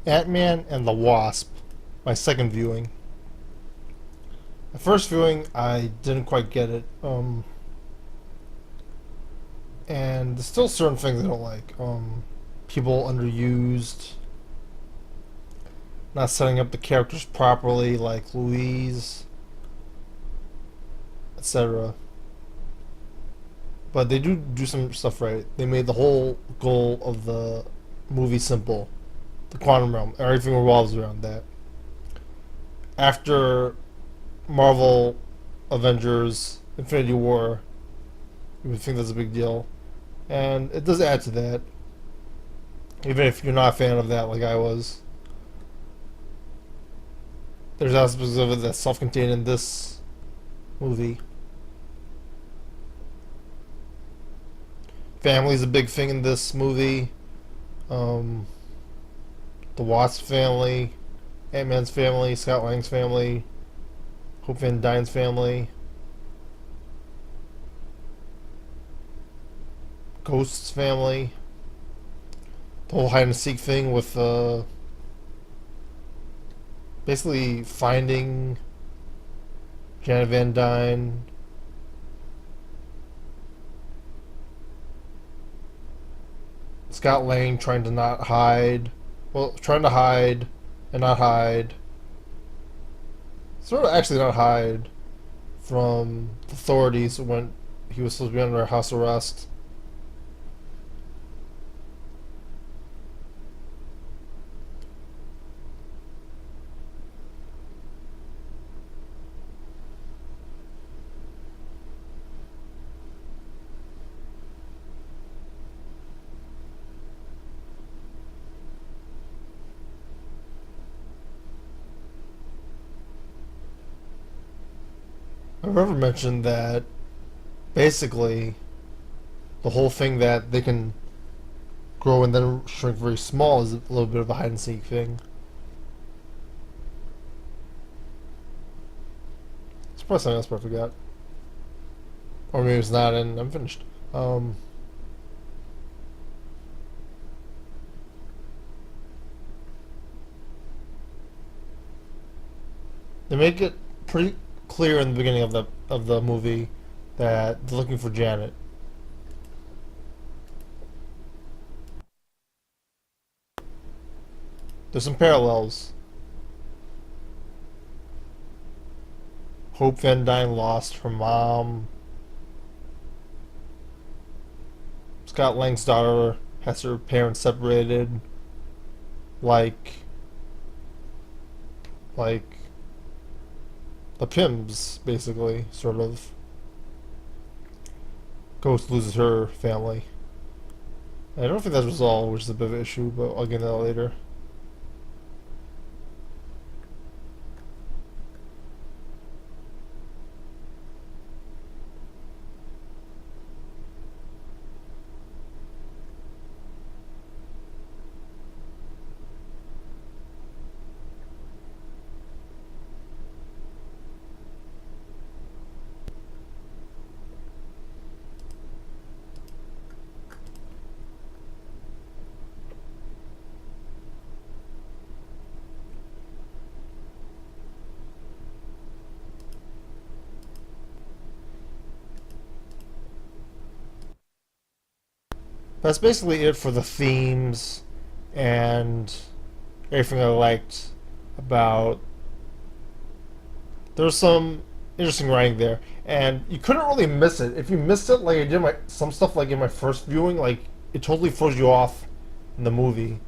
Antman and the Wasp, my second viewing. The first viewing, I didn't quite get it. And there's still certain things I don't like. People underused, not setting up the characters properly, like Louise, etc. But they do some stuff right. They made the whole goal of the movie simple. The quantum realm, everything revolves around that. After Marvel Avengers Infinity War, you would think that's a big deal. And it does add to that, even if you're not a fan of that like I was. There's aspects of it that's self-contained in this movie. Family's a big thing in this movie. Um, the Wasp family, Ant-Man's family, Scott Lang's family, Hope Van Dyne's family, Ghost's family. The whole hide and seek thing with basically finding Janet Van Dyne. Scott Lang trying to not hide. Well, trying to hide and not hide. Sort of actually not hide from the authorities when he was supposed to be under house arrest. I never mentioned that basically the whole thing that they can grow and then shrink very small is a little bit of a hide and seek thing. It's probably something else I forgot. Or maybe it's not and I'm finished. They make it pretty clear in the beginning of the movie that they're looking for Janet. There's some parallels. Hope Van Dyne lost her mom. Scott Lang's daughter has her parents separated. Like like the Pims, basically, sort of. Ghost loses her family. I don't think that's resolved, which is a bit of an issue, but I'll get into that later. That's basically it for the themes and everything I liked about. There's some interesting writing there, and you couldn't really miss it. If you missed it, like I did my some stuff like in my first viewing, like it totally throws you off in the movie.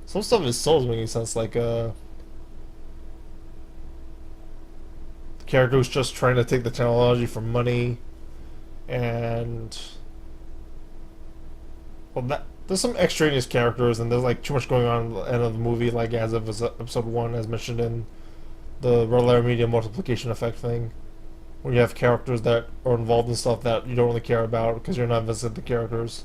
Some stuff is so doesn't make any sense. Like the character who's just trying to take the technology for money, and well, there's some extraneous characters, and there's like too much going on at the end of the movie, like as of episode one, as mentioned in the Red Media multiplication effect thing, where you have characters that are involved in stuff that you don't really care about because you're not invested in the characters.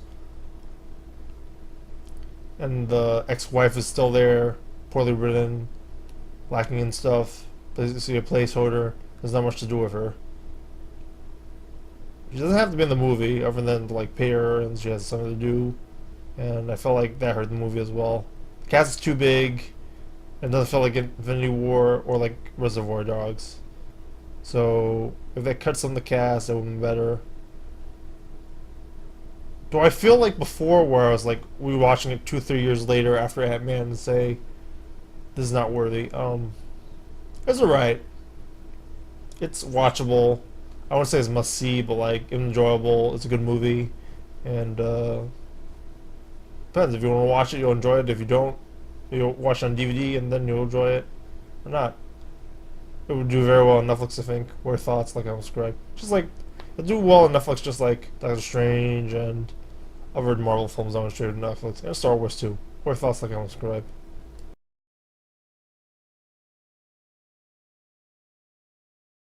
And the ex-wife is still there, poorly written, lacking in stuff, basically a placeholder. There's not much to do with her. She doesn't have to be in the movie, other than to like pay her, and she has something to do. And I felt like that hurt the movie as well. The cast is too big, and doesn't feel like Infinity War or like Reservoir Dogs. So if they cut some of the cast, it would be better. Do I feel like before, where I was like rewatching it 2, 3 years later after Antman and say this is not worthy? It's alright. It's watchable. I wouldn't say it's must see, but like enjoyable. It's a good movie, and depends. If you want to watch it, you'll enjoy it. If you don't, you'll watch it on DVD and then you'll enjoy it, or not. It would do very well on Netflix, I think. Weird Thoughts, like I described. Just like it'll do well on Netflix, just like Doctor Strange and other Marvel films I want to trade on Netflix, and Star Wars too. Weird Thoughts, like I described.